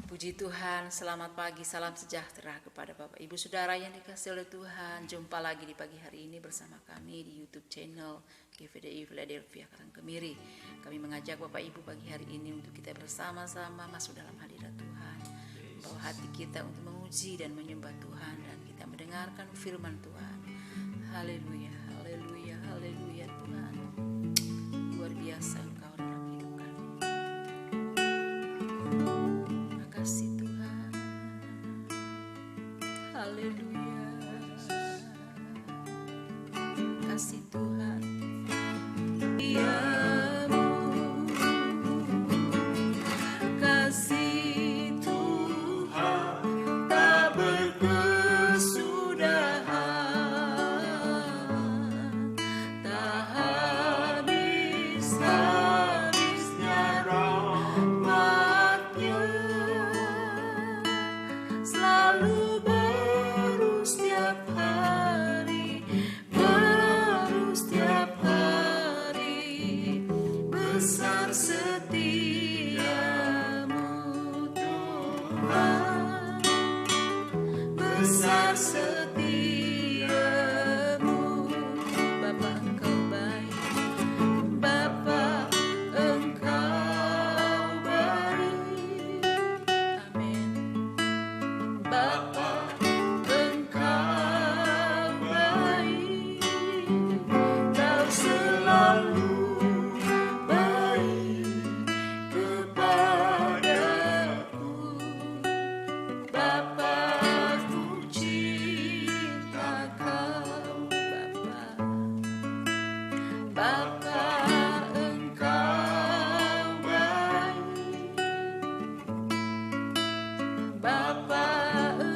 Puji Tuhan, selamat pagi, salam sejahtera kepada Bapak Ibu Saudara yang dikasihi oleh Tuhan. Jumpa lagi di pagi hari ini bersama kami di YouTube channel GVDI Philadelphia Karangkemiri. Kami mengajak Bapak Ibu pagi hari ini untuk kita bersama-sama masuk dalam hadirat Tuhan. Membawa hati kita untuk memuji dan menyembah Tuhan, dan kita mendengarkan firman Tuhan. Haleluya, haleluya, haleluya Tuhan. Luar biasa Engkau dalam hidup kami. Kasih Tuhan, haleluya, kasih Tuhan, diamu, kasih Tuhan tak berkesudahan, tak habis-habisnya rahmat-Nya. Selalu baru setiap hari, besar setiamu Tuhan, besar setiamu. Bapa Engkau baik, Bapa Engkau baik, amin. Bapa Engkau baik, Kau selalu baik kepadaku. Bapa, ku cinta Kau, Bapa. Bapa Engkau baik, Bapa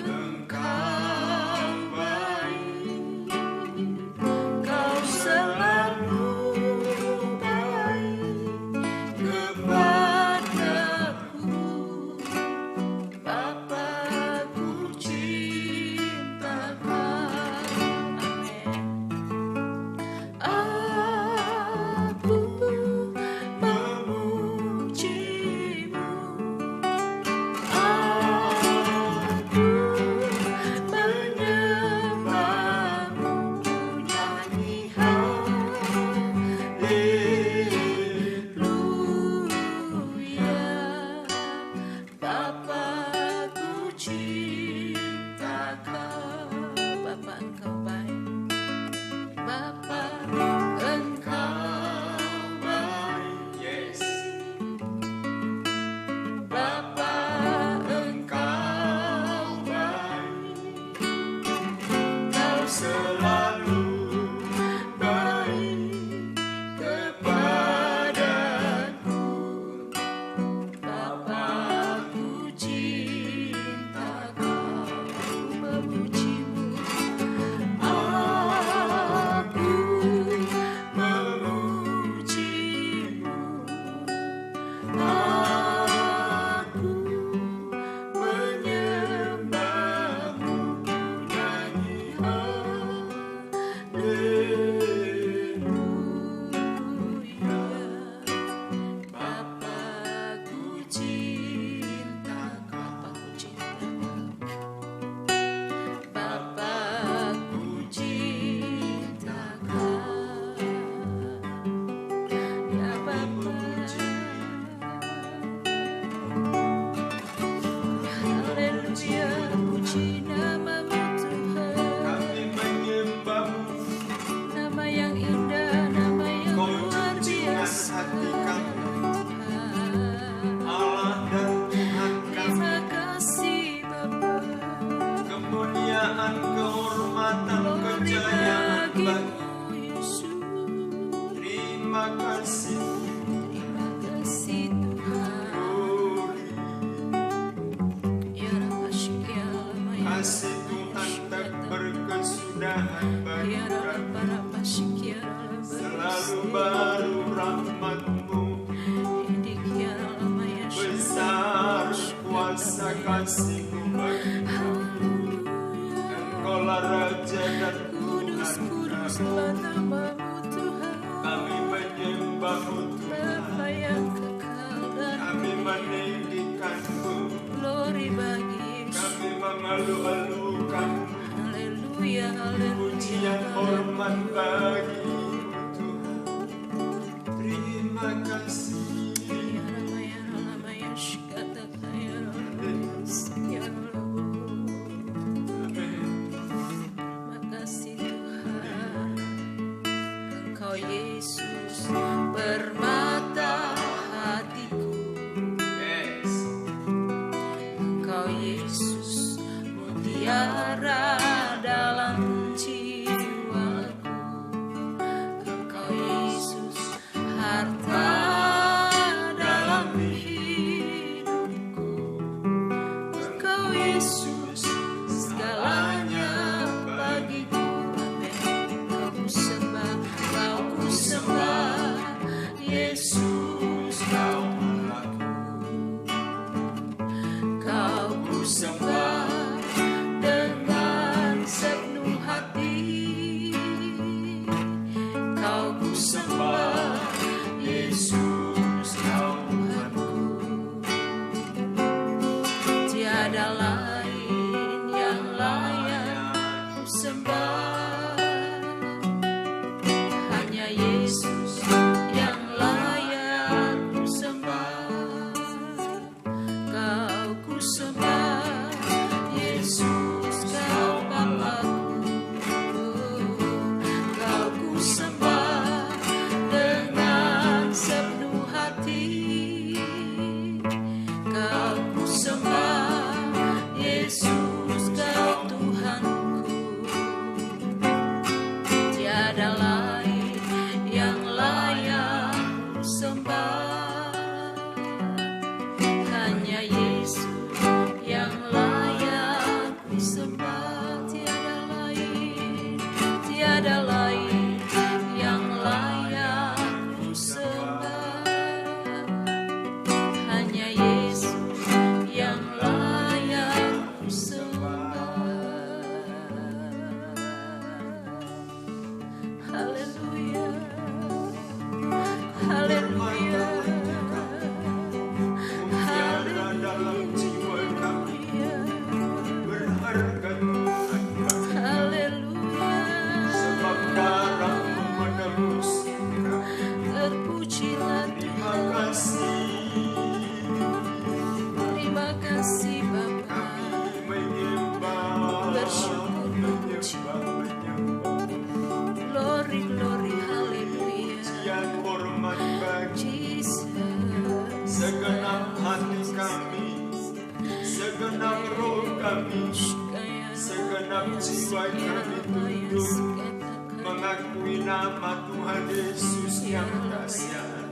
Engkau baik, Kau selalu baik kepadaku. Bapa, ku cinta Kau, amin. Aku memujimu, aku menyembahmu, nyanyi haleluya. Bapa, ku cinta Kau, Bapa Engkau baik, Bapa Engkau baik, yes. Bapa Engkau baik, Kau selalu baik kepadaku. Bapa, ku cinta Kau, memujimu. Aku memujimu, aku menyembahmu, nyanyi haleluya. Bapa, ku cinta Kau, Bapa, ku cinta Kau, ya Bapa. Haleluya, puji nama-Mu Tuhan. Kami menyembah-Mu, Nama yang indah, nama yang Kau luar cucikan biasa. hati kami, Tuhan, Allah dan Tuhan kami. terima kasih Bapa. Kemuliaan, kehormatan, Glory kejayaan bagi. bagimu Yesus. Terima kasih, Terima kasih Tuhan. glory. Ya Rabba Syukur, ya Kasih Tuhan tak berkesudahan bagi Ya Rabba kami. Rabba Syukur, Selalu baru rahmat-Mu, besar kuasa kasih-Mu bagi kami. Engkaulah Raja dan Kudus, Tuhan kudus kami. lah nama-Mu Tuhan. Kami menyembah-Mu Tuhan, Bapa yang kekal dan kami meninggikan-Mu. glory alu-alukan, Haleluya, haleluya. pujian hormat bagi-Mu Tuhan. Terima kasih. Makasih Tuhan, Engkau Yesus permata hatiku, Yes. Engkau Yesus mutiara dalam jiwaku, Engkau Yesus harta dalam hidupku, Engkau Yesus segalanya bagiku. Amin. Kau ku sembah, Kau ku sembah, Yesus Kau Kau ku sembah dengan sepenuh hati, Kau ku sembah, Yesus Kau Tuhanku. Tiada lain yang layak ku sembah, hanya Yesus yang layak ku sembah. Kau ku sembah, Yesus Kau Bapa-Ku. Kau ku sembah dengan sepenuh hati, Kau ku sembah, Yesus Kau Tuhanku. Tiada lain yang layak ku sembah, hanya Yesus yang layak ku sembah. Tiada lain yang layak ku sembah, hanya Yesus yang layak ku sembah. Haleluya, haleluya. Mutiara dalam jiwa kami, berharga Tuhan kami. Haleluya, Sebab darah-Mu menebus kami. terpujilah Terima Tuhan. kasih. Terima kasih Bapa. Menyembah, Bersyukur, memuji. menyembah. Glory, glory, haleluya. Pujian hormat bagi Jesus. segenap hati kami, segenap roh kami, segenap jiwa kami tunduk mengakui nama Tuhan Yesus yang dahsyat,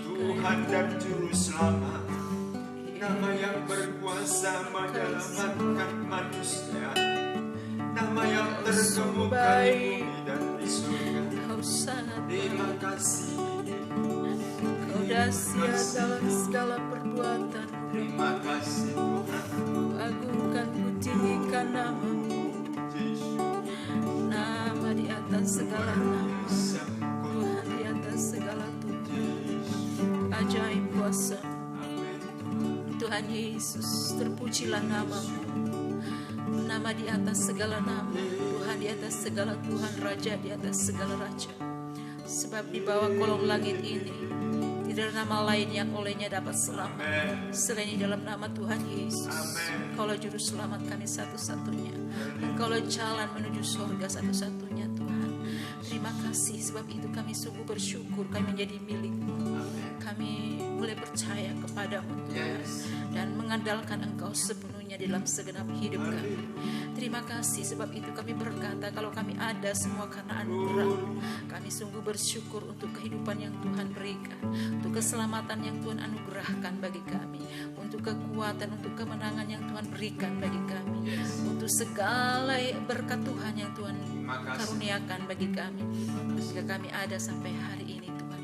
Tuhan dan Juru Selamat, nama yang berkuasa menyelamatkan manusia, nama yang terkemuka di bumi dan di surga. Kau sangat Terima kasih, Kau dahsyat dalam segala perbuatan. terima kasih Tuhan. Agungkan, ku tinggikan namamu, Yesus. nama di atas segala nama, Tuhan di atas segala Tuhan. Ajaib kuasa Tuhan Yesus, terpujilah namamu, nama di atas segala nama, Tuhan di atas segala Tuhan, Raja di atas segala Raja. Sebab di bawah kolong langit ini tidak ada nama lain yang olehnya dapat selamat selain di dalam nama Tuhan Yesus. Engkaulah juru selamat kami satu-satunya, Engkaulah jalan menuju surga satu-satunya Tuhan. Terima kasih, sebab itu kami sungguh bersyukur kami menjadi milik-Mu. Kami mulai percaya kepadamu Tuhan, dan mengandalkan Engkau sepenuhnya dalam segenap hidup kami. Terima kasih, sebab itu kami berkata kalau kami ada semua karena anugerah. Kami sungguh bersyukur untuk kehidupan yang Tuhan berikan, untuk keselamatan yang Tuhan anugerahkan bagi kami, untuk kekuatan, untuk kemenangan yang Tuhan berikan bagi kami, untuk segala berkat Tuhan yang Tuhan karuniakan bagi kami, jika kami ada sampai hari ini Tuhan.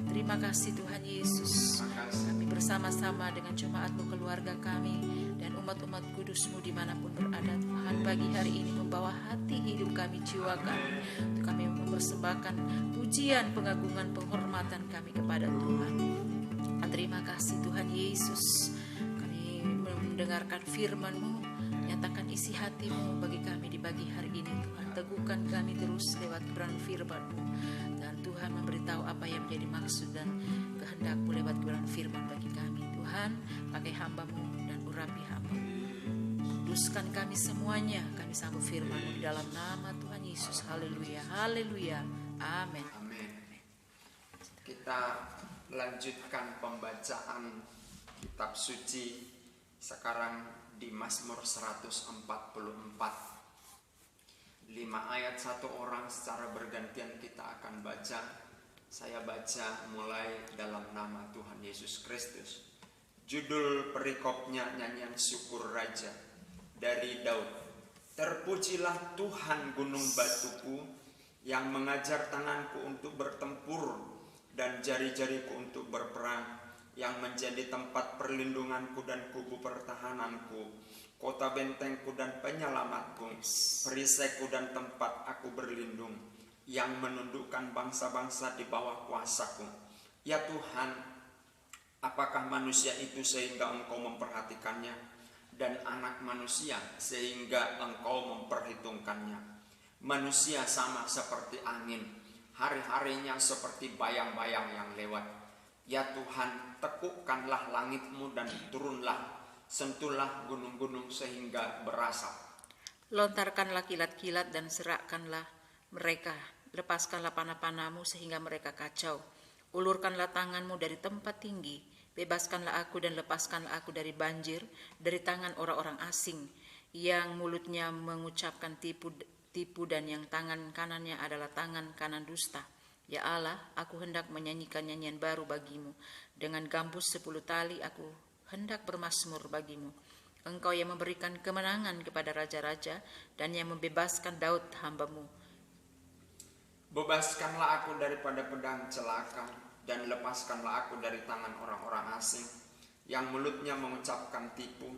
Terima kasih Tuhan Yesus. Kami bersama-sama dengan jemaat-Mu, keluarga kami, dan umat-umat kudus-Mu dimanapun berada Tuhan, pagi hari ini membawa hati, hidup kami, jiwa kami, untuk kami mempersembahkan pujian, pengagungan, penghormatan kami kepada Tuhan. Terima kasih Tuhan Yesus. Kami mendengarkan firman-Mu Nyatakan isi hati-Mu bagi kami di pagi hari ini Tuhan. Teguhkan kami terus lewat kebenaran firman-Mu. Dan Tuhan memberitahu apa yang menjadi maksud dan kehendak-Mu lewat kebenaran firman bagi kami. Tuhan, pakai hamba-Mu dan urapi hamba-Mu. Kuduskan kami semuanya. Kami sambut firman-Mu di dalam nama Tuhan Yesus. Haleluya, haleluya, amin. Amin. Kita lanjutkan pembacaan kitab suci sekarang di Mazmur 144. 5 ayat 1 orang secara bergantian kita akan baca. Saya baca mulai dalam nama Tuhan Yesus Kristus. Judul perikopnya nyanyian syukur Raja dari Daud. Terpujilah Tuhan gunung batuku, yang mengajar tanganku untuk bertempur dan jari-jariku untuk berperang, yang menjadi tempat perlindunganku dan kubu pertahananku, kota bentengku dan penyelamatku, perisaiku dan tempat aku berlindung, yang menundukkan bangsa-bangsa di bawah kuasaku. Ya Tuhan, apakah manusia itu sehingga Engkau memperhatikannya, dan anak manusia sehingga Engkau memperhitungkannya? Manusia sama seperti angin, hari-harinya seperti bayang-bayang yang lewat. Ya Tuhan, tekukkanlah langit-Mu dan turunlah, sentuhlah gunung-gunung sehingga berasap. Lontarkanlah kilat-kilat dan serakkanlah mereka. Lepaskanlah panah-panah-Mu sehingga mereka kacau. Ulurkanlah tangan-Mu dari tempat tinggi. Bebaskanlah aku dan lepaskanlah aku dari banjir, dari tangan orang-orang asing, yang mulutnya mengucapkan tipu dan yang tangan kanannya adalah tangan kanan dusta. Ya Allah, aku hendak menyanyikan nyanyian baru bagi-Mu. Dengan gambus 10 tali aku hendak bermazmur bagi-Mu. Engkau yang memberikan kemenangan kepada raja-raja dan yang membebaskan Daud hamba-Mu. Bebaskanlah aku daripada pedang celaka, dan lepaskanlah aku dari tangan orang-orang asing, yang mulutnya mengucapkan tipu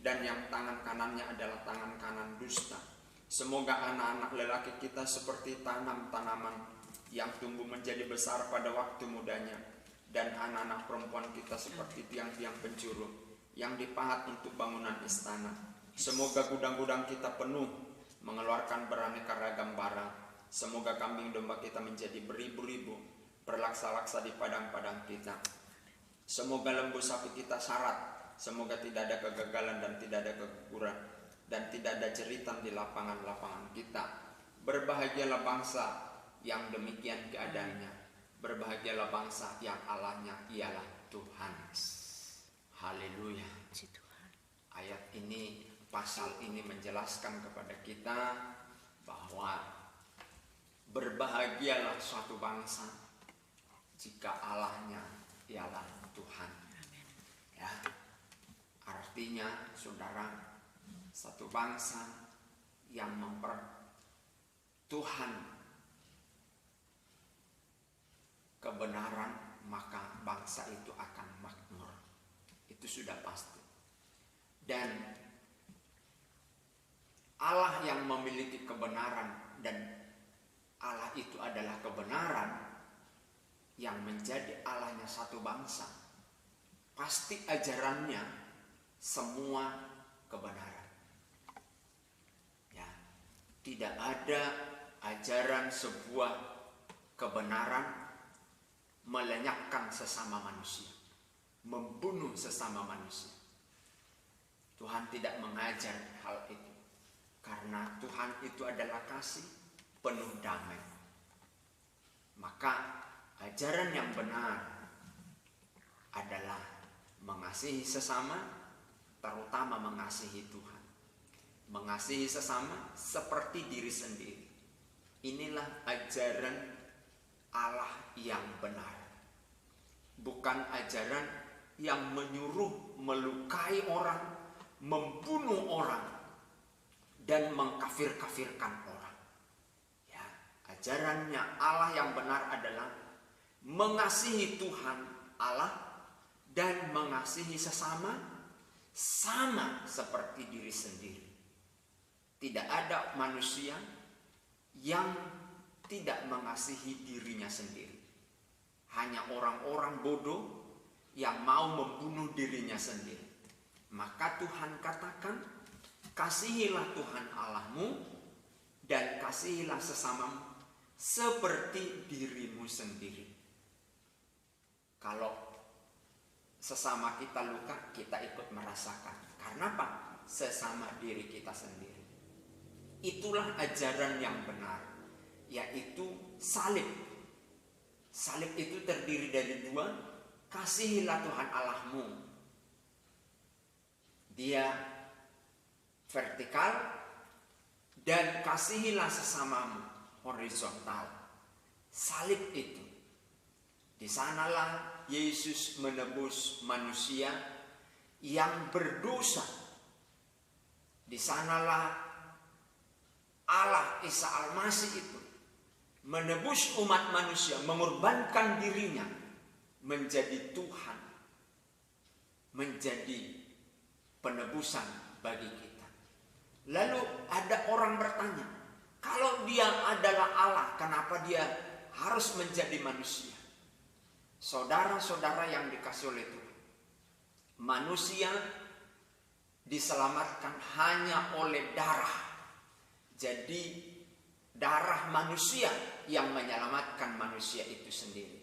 dan yang tangan kanannya adalah tangan kanan dusta. Semoga anak-anak lelaki kita seperti tanaman-tanaman yang tumbuh menjadi besar pada waktu mudanya, dan anak-anak perempuan kita seperti tiang-tiang penjuru yang dipahat untuk bangunan istana. Semoga gudang-gudang kita penuh mengeluarkan beraneka ragam barang. Semoga kambing domba kita menjadi beribu-ribu, berlaksa-laksa di padang-padang kita. Semoga lembu sapi kita syarat. Semoga tidak ada kegagalan dan tidak ada keguguran, dan tidak ada jeritan di lapangan-lapangan kita. Berbahagialah bangsa yang demikian keadaannya. Berbahagialah bangsa yang Allahnya ialah Tuhan. Haleluya. Ayat ini, pasal ini menjelaskan kepada kita bahwa berbahagialah suatu bangsa jika Allahnya ialah Tuhan. Ya, artinya saudara, satu bangsa yang Tuhan kebenaran, maka bangsa itu akan makmur. Itu sudah pasti. Dan Allah yang memiliki kebenaran, dan Allah itu adalah kebenaran yang menjadi Allahnya satu bangsa, pasti ajarannya semua kebenaran. Tidak ada ajaran sebuah kebenaran melenyapkan sesama manusia, membunuh sesama manusia. Tuhan tidak mengajar hal itu, karena Tuhan itu adalah kasih penuh damai. Maka ajaran yang benar adalah mengasihi sesama, terutama mengasihi Tuhan. Mengasihi sesama seperti diri sendiri. Inilah ajaran Allah yang benar. Bukan ajaran yang menyuruh melukai orang, membunuh orang, dan mengkafir-kafirkan orang. Ya, ajarannya Allah yang benar adalah mengasihi Tuhan Allah dan mengasihi sesama sama seperti diri sendiri. Tidak ada manusia yang tidak mengasihi dirinya sendiri. Hanya orang-orang bodoh yang mau membunuh dirinya sendiri. Maka Tuhan katakan, Kasihilah Tuhan Allahmu dan kasihilah sesamamu seperti dirimu sendiri. Kalau sesama kita luka, kita ikut merasakan. Karena apa? Sesama diri kita sendiri. Itulah ajaran yang benar, yaitu salib. Salib itu terdiri dari dua. Kasihilah Tuhan Allahmu. Dia vertikal, dan kasihilah sesamamu horizontal. Salib itu, di sanalah Yesus menebus manusia yang berdosa. Di sanalah Allah Isa Al-Masih itu menebus umat manusia, mengorbankan dirinya menjadi Tuhan, menjadi penebusan bagi kita. Lalu ada orang bertanya, kalau dia adalah Allah, kenapa dia harus menjadi manusia? Saudara-saudara yang dikasih oleh Tuhan, manusia diselamatkan hanya oleh darah. Jadi darah manusia yang menyelamatkan manusia itu sendiri.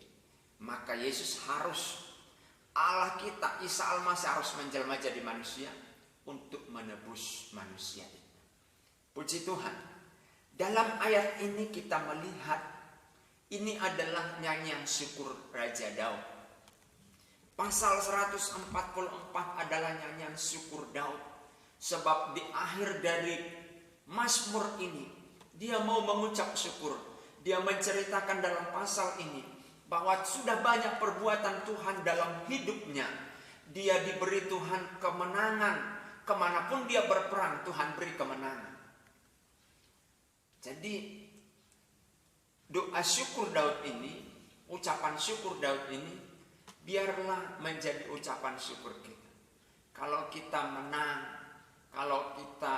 Maka Yesus harus, Allah kita, Isa Al-Masih harus menjelma jadi manusia untuk menebus manusia itu. Puji Tuhan. Dalam ayat ini kita melihat ini adalah nyanyian syukur Raja Daud. Pasal 144 adalah nyanyian syukur Daud. Sebab di akhir dari Mazmur ini, dia mau mengucap syukur. Dia menceritakan dalam pasal ini bahwa sudah banyak perbuatan Tuhan dalam hidupnya. Dia diberi Tuhan kemenangan. Kemanapun dia berperang, Tuhan beri kemenangan. Jadi doa syukur Daud ini, ucapan syukur Daud ini, biarlah menjadi ucapan syukur kita. Kalau kita menang, kalau kita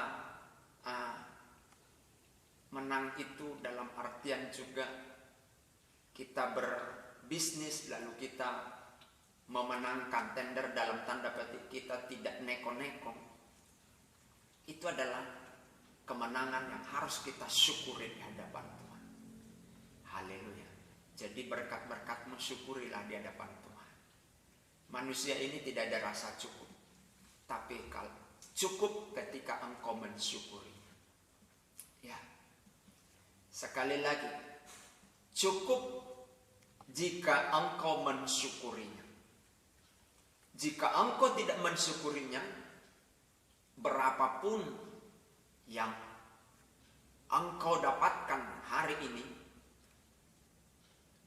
menang itu dalam artian juga kita berbisnis lalu kita memenangkan tender dalam tanda petik, kita tidak neko-neko. Itu adalah kemenangan yang harus kita syukuri di hadapan Tuhan. Haleluya. Jadi berkat-berkatmu syukurilah di hadapan Tuhan. Manusia ini tidak ada rasa cukup, tapi kalau cukup ketika engkau mensyukuri. Ya. Sekali lagi, cukup jika engkau mensyukurinya. Jika engkau tidak mensyukurinya, berapapun yang engkau dapatkan hari ini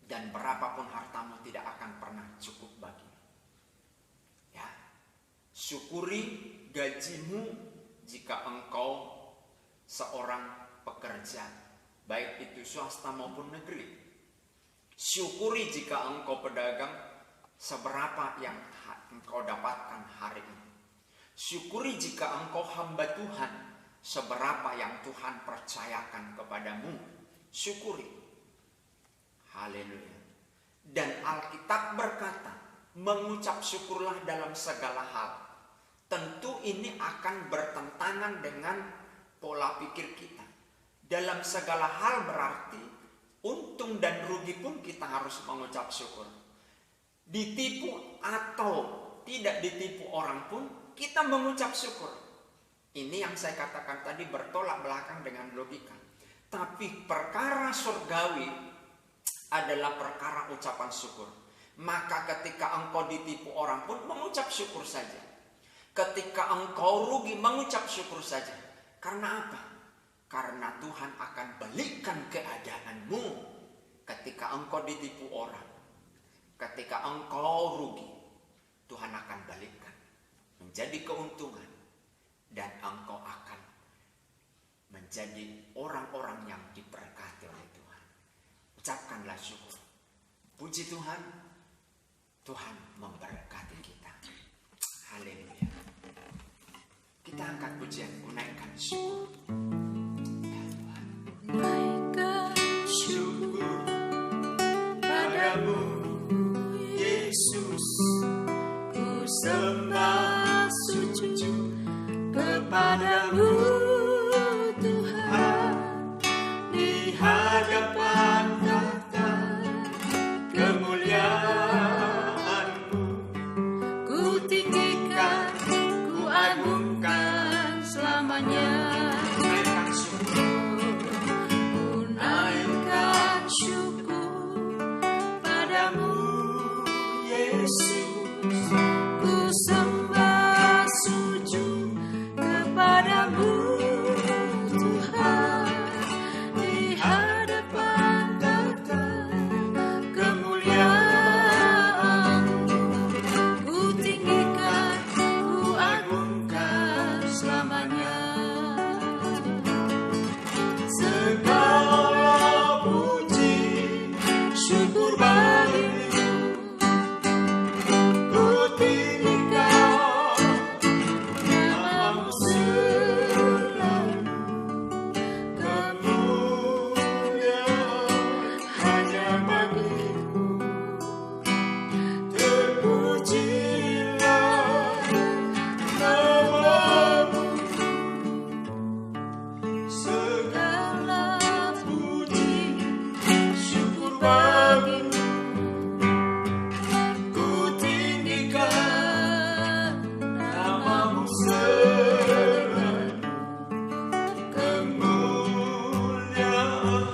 dan berapapun hartamu tidak akan pernah cukup bagimu. Ya. Syukuri gajimu jika engkau seorang pekerja, baik itu swasta maupun negeri. Syukuri jika engkau pedagang, seberapa yang engkau dapatkan hari ini. Syukuri jika engkau hamba Tuhan, seberapa yang Tuhan percayakan kepadamu. Syukuri. Haleluya. Dan Alkitab berkata, mengucap syukurlah dalam segala hal. Tentu ini akan bertentangan dengan pola pikir kita. Dalam segala hal berarti untung dan rugi pun kita harus mengucap syukur. Ditipu atau tidak ditipu orang pun kita mengucap syukur. Ini yang saya katakan tadi bertolak belakang dengan logika. Tapi perkara surgawi adalah perkara ucapan syukur. Maka ketika engkau ditipu orang pun mengucap syukur saja. Ketika engkau rugi mengucap syukur saja. Karena apa? Karena Tuhan akan balikkan keadaanmu ketika engkau ditipu orang. Ketika engkau rugi, Tuhan akan balikkan menjadi keuntungan. Dan engkau akan menjadi orang-orang yang diberkati oleh Tuhan. Ucapkanlah syukur. Puji Tuhan, Tuhan memberkati kita. Haleluya. Kita angkat pujian, menaikkan syukur. Ya Tuhan. Naikkan Syukur padamu, Yesus. ku sembah sujud Kepada kepadamu Tuhan, di hadapan tahta kemuliaan-Mu. ku tinggikan, ku agungkan selamanya. Naikkan syukur, Ku naikkan syukur padamu Yesus, ku sembah sujud kepadamu Tuhan, di hadapan tahta kemuliaan-Mu. Ku tinggikan, ku agungkan selamanya. Segala puji Syukur bagimu, ku tinggikan namamu selalu. Kemuliaan hanya bagimu. Terpujilah namamu. Segala puji syukur bagimu. Ku tinggikan namamu selalu. Kemuliaan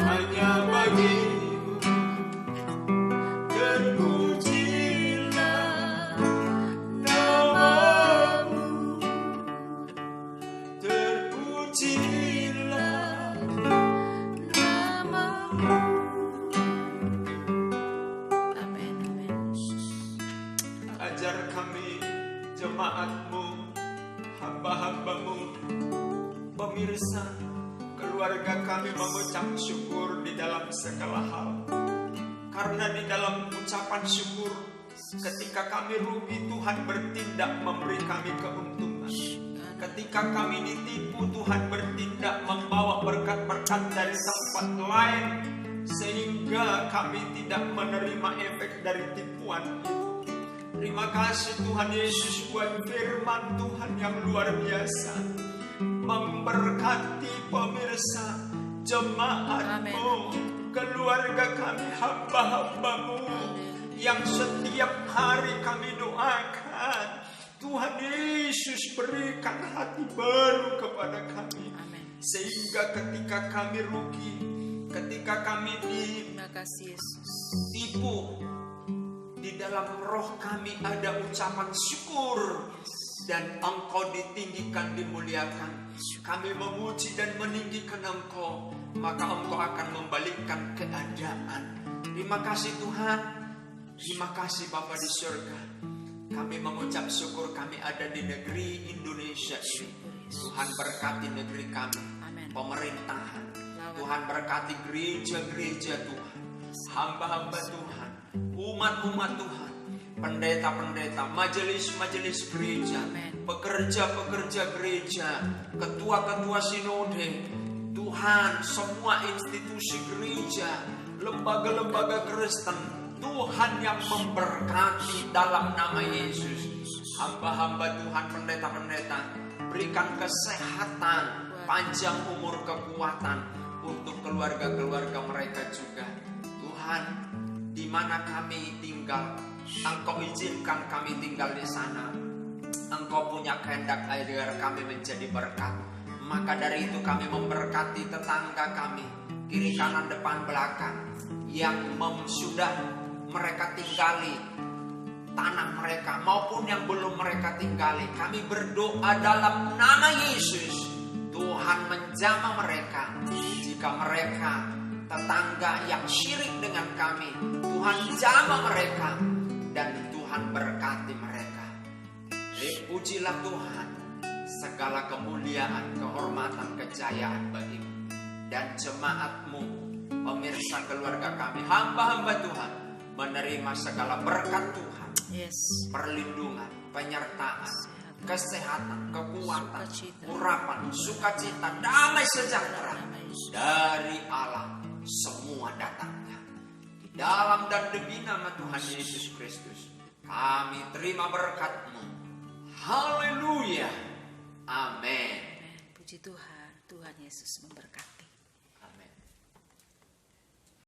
hanya bagimu. Terpujilah namamu. Terpujilah namamu. Amin, amin. ajar kami jemaat-Mu, hamba-hamba-Mu, pemirsa, keluarga kami mengucap syukur di dalam segala hal. Karena di dalam ucapan syukur, ketika kami rugi, Tuhan bertindak memberi kami keuntungan. Ketika kami ditipu, Tuhan bertindak membawa berkat-berkat dari tempat lain, sehingga kami tidak menerima efek dari tipuan itu. Terima kasih Tuhan Yesus buat firman Tuhan yang luar biasa, memberkati pemirsa, jemaat-Mu, keluarga kami, hamba-hamba-Mu yang setiap hari kami doakan. Tuhan Yesus berikan hati baru kepada kami, sehingga ketika kami rugi, ketika kami Terima kasih Yesus. ditipu, di dalam roh kami ada ucapan syukur, dan Engkau ditinggikan, dimuliakan. Kami memuji dan meninggikan Engkau, maka Engkau akan membalikkan keadaan. Terima kasih Tuhan. Terima kasih Bapa di surga. Kami mengucap syukur kami ada di negeri Indonesia ini. Tuhan berkati negeri kami, Amin. pemerintahan. Tuhan berkati gereja-gereja Tuhan, hamba-hamba Tuhan, umat-umat Tuhan, pendeta-pendeta, majelis-majelis gereja, pekerja-pekerja gereja, ketua-ketua sinode. Tuhan, semua institusi gereja, lembaga-lembaga Kristen, Tuhan yang memberkati dalam nama Yesus. Hamba-hamba Tuhan, pendeta-pendeta, berikan kesehatan, panjang umur, kekuatan untuk keluarga-keluarga mereka juga. Tuhan, di mana kami tinggal, Engkau izinkan kami tinggal di sana. Engkau punya kehendak agar kami menjadi berkat. Maka dari itu kami memberkati tetangga kami, kiri kanan depan belakang, yang sudah mereka tinggali tanah mereka maupun yang belum mereka tinggali. Kami berdoa dalam nama Yesus, Tuhan menjamah mereka. Jika mereka tetangga yang syirik dengan kami, Tuhan jamah mereka dan Tuhan berkati mereka. Pujilah Tuhan, segala kemuliaan, kehormatan, kejayaan bagimu dan jemaat-Mu, pemirsa keluarga kami, hamba-hamba Tuhan, menerima segala berkat Tuhan, perlindungan, penyertaan, kesehatan, kekuatan, urapan, sukacita, damai sejahtera dari Allah semua datangnya. Di dalam dan demi nama Tuhan Yesus Kristus, kami terima berkat-Mu. Haleluya. Amin. Puji Tuhan, Tuhan Yesus memberkati.